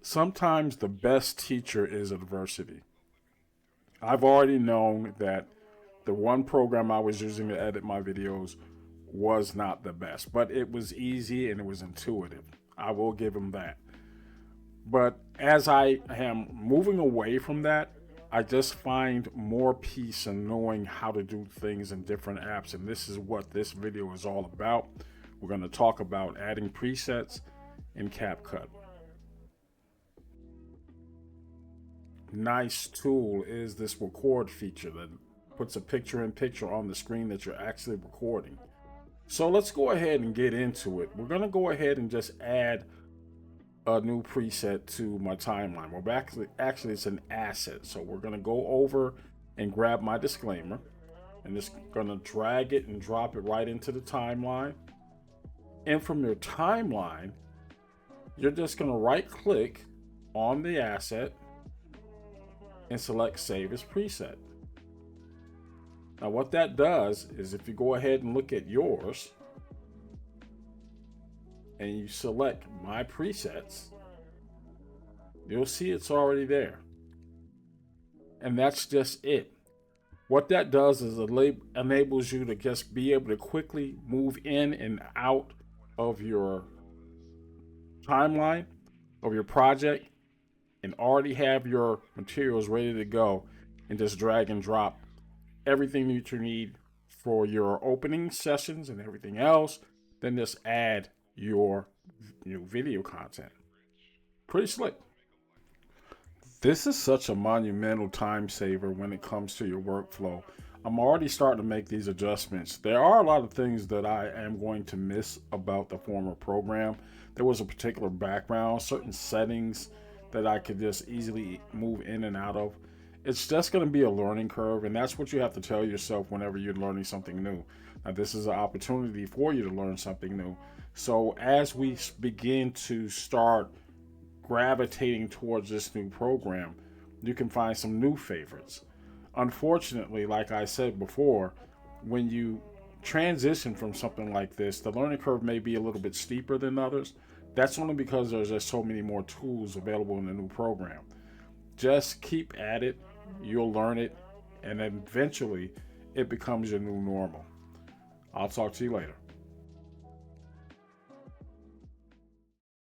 Sometimes the best teacher is adversity. I've already known that the one program I was using to edit my videos was not the best, but it was easy and it was intuitive. I will give him that. But as I am moving away from that, I just find more peace in knowing how to do things in different apps. And this is what this video is all about. We're going to talk about adding presets in CapCut. Nice tool is this record feature that puts a picture in picture on the screen that you're actually recording. So let's go ahead and get into it. We're going to go ahead and just add a new preset to my timeline. Well, actually it's an asset. So we're going to go over and grab my disclaimer and just going to drag it and drop it right into the timeline. And from your timeline, you're just going to right click on the asset and select Save as Preset. Now what that does is if you go ahead and look at yours and you select My Presets, you'll see it's already there. And that's just it. What that does is it enables you to just be able to quickly move in and out of your timeline of your project and already have your materials ready to go and just drag and drop everything that you need for your opening sessions and everything else. Then just add your new video content. Pretty slick. This is such a monumental time saver when it comes to your workflow. I'm already starting to make these adjustments. There are a lot of things that I am going to miss about the former program. There was a particular background, certain settings that I could just easily move in and out of. It's just going to be a learning curve, and that's what you have to tell yourself whenever you're learning something new. Now, this is an opportunity for you to learn something new. So as we begin to start gravitating towards this new program, you can find some new favorites. Unfortunately, like I said before, when you transition from something like this, the learning curve may be a little bit steeper than others. That's only because there's just so many more tools available in the new program. Just keep at it, you'll learn it, and eventually it becomes your new normal. I'll talk to you later.